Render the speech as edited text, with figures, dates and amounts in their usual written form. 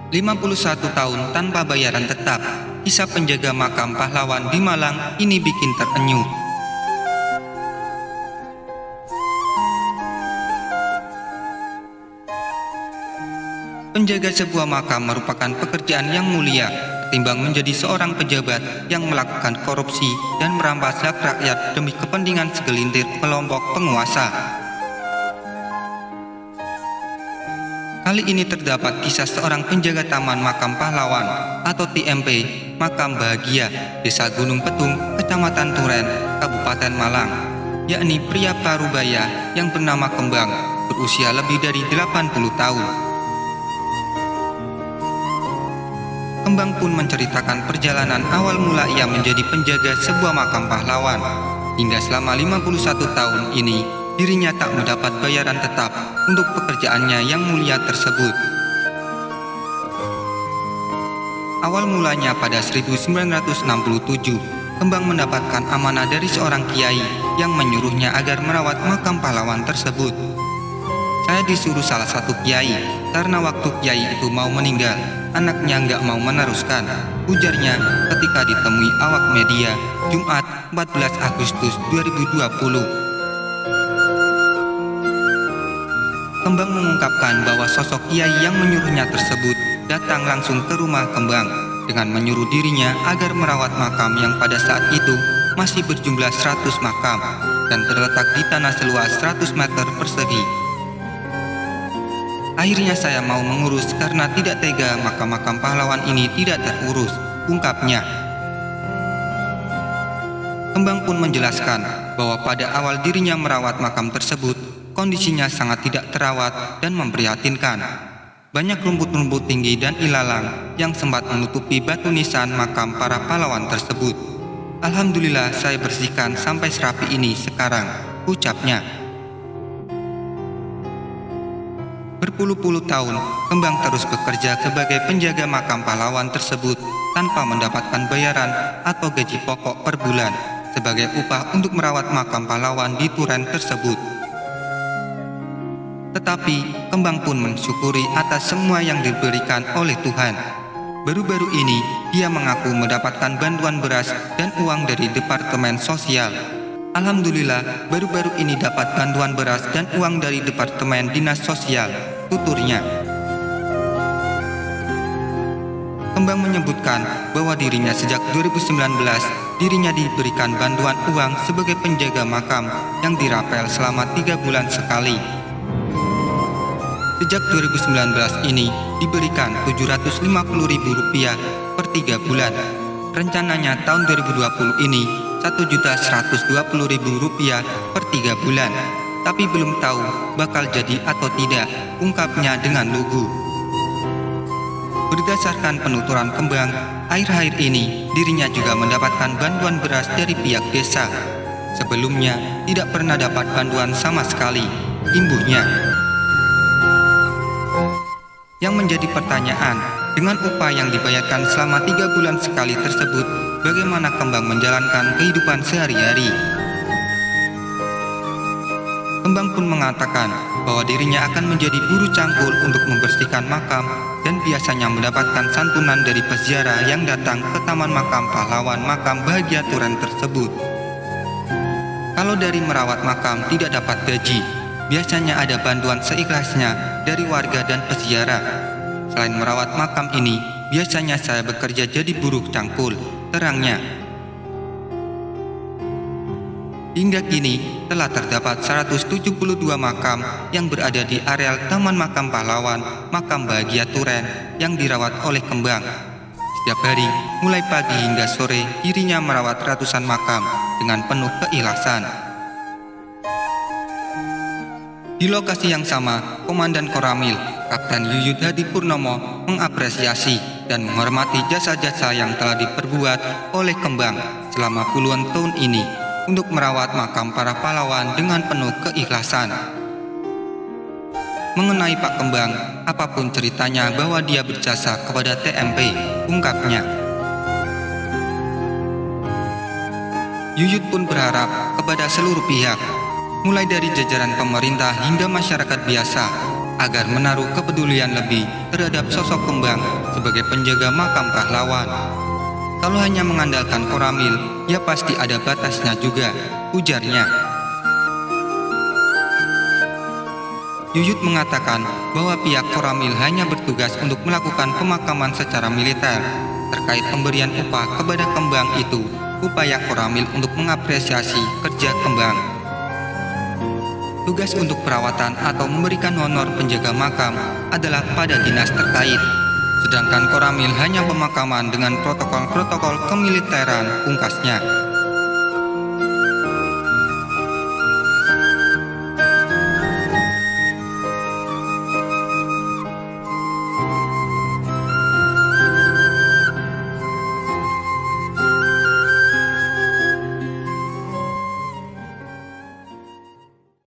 51 tahun tanpa bayaran tetap. Kisah penjaga makam pahlawan di Malang ini bikin terenyuh. Penjaga sebuah makam merupakan pekerjaan yang mulia ketimbang menjadi seorang pejabat yang melakukan korupsi dan merampas hak rakyat demi kepentingan segelintir kelompok penguasa. Kali ini terdapat kisah seorang penjaga Taman Makam Pahlawan atau TMP Makam Bahagia, Desa Gunung Petung, Kecamatan Turen, Kabupaten Malang, yakni pria parubaya yang bernama Kembang, berusia lebih dari 80 tahun. Kembang pun menceritakan perjalanan awal mula ia menjadi penjaga sebuah makam pahlawan. Hingga selama 51 tahun ini, dirinya tak mendapat bayaran tetap untuk pekerjaannya yang mulia tersebut. Awal mulanya pada 1967, Kembang mendapatkan amanah dari seorang kiai yang menyuruhnya agar merawat makam pahlawan tersebut. Saya disuruh salah satu kiai karena waktu kiai itu mau meninggal, anaknya nggak mau meneruskan, ujarnya ketika ditemui awak media Jumat 14 Agustus 2020. Kembang mengungkapkan bahwa sosok kiai yang menyuruhnya tersebut datang langsung ke rumah Kembang dengan menyuruh dirinya agar merawat makam yang pada saat itu masih berjumlah 100 makam dan terletak di tanah seluas 100 meter persegi. Akhirnya saya mau mengurus karena tidak tega makam-makam pahlawan ini tidak terurus, ungkapnya. Kembang pun menjelaskan bahwa pada awal dirinya merawat makam tersebut, kondisinya sangat tidak terawat dan memprihatinkan. Banyak rumput-rumput tinggi dan ilalang yang sempat menutupi batu nisan makam para pahlawan tersebut. Alhamdulillah saya bersihkan sampai serapi ini sekarang, ucapnya. Berpuluh-puluh tahun, Kembang terus bekerja sebagai penjaga makam pahlawan tersebut tanpa mendapatkan bayaran atau gaji pokok per bulan sebagai upah untuk merawat makam pahlawan di Turen tersebut. Tetapi, Kembang pun mensyukuri atas semua yang diberikan oleh Tuhan. Baru-baru ini, dia mengaku mendapatkan bantuan beras dan uang dari Departemen Sosial. Alhamdulillah, baru-baru ini dapat bantuan beras dan uang dari Departemen Dinas Sosial, tuturnya. Kembang menyebutkan bahwa dirinya sejak 2019, dirinya diberikan bantuan uang sebagai penjaga makam yang dirapel selama 3 bulan sekali. Sejak 2019 ini diberikan Rp750.000 per 3 bulan. Rencananya tahun 2020 ini Rp1.120.000 per 3 bulan. Tapi belum tahu bakal jadi atau tidak, ungkapnya dengan lugu. Berdasarkan penuturan Kembang, akhir-akhir ini dirinya juga mendapatkan bantuan beras dari pihak desa. Sebelumnya tidak pernah dapat bantuan sama sekali, imbuhnya. Yang menjadi pertanyaan, dengan upah yang dibayarkan selama 3 bulan sekali tersebut, bagaimana Kembang menjalankan kehidupan sehari-hari? Kembang pun mengatakan bahwa dirinya akan menjadi buruh cangkul untuk membersihkan makam dan biasanya mendapatkan santunan dari peziarah yang datang ke Taman Makam Pahlawan Makam Bahagia Turen tersebut. Kalau dari merawat makam tidak dapat gaji, biasanya ada bantuan seikhlasnya dari warga dan peziarah. Selain merawat makam ini, biasanya saya bekerja jadi buruh cangkul, terangnya. Hingga kini telah terdapat 172 makam yang berada di areal Taman Makam Pahlawan Makam Bahagia Turen yang dirawat oleh Kembang. Setiap hari, mulai pagi hingga sore, dirinya merawat ratusan makam dengan penuh keikhlasan. Di lokasi yang sama, Komandan Koramil, Kapten Yuyut Hadi Purnomo mengapresiasi dan menghormati jasa-jasa yang telah diperbuat oleh Kembang selama puluhan tahun ini untuk merawat makam para pahlawan dengan penuh keikhlasan. Mengenai Pak Kembang, apapun ceritanya bahwa dia berjasa kepada TMP, ungkapnya. Yuyut pun berharap kepada seluruh pihak, mulai dari jajaran pemerintah hingga masyarakat biasa, agar menaruh kepedulian lebih terhadap sosok Kembang sebagai penjaga makam pahlawan. Kalau hanya mengandalkan Koramil, ya pasti ada batasnya juga, ujarnya. Yuyut mengatakan bahwa pihak Koramil hanya bertugas untuk melakukan pemakaman secara militer. Terkait pemberian upah kepada Kembang itu, upaya Koramil untuk mengapresiasi kerja Kembang. Tugas untuk perawatan atau memberikan honor penjaga makam adalah pada dinas terkait. Sedangkan Koramil hanya pemakaman dengan protokol-protokol kemiliteran, pungkasnya.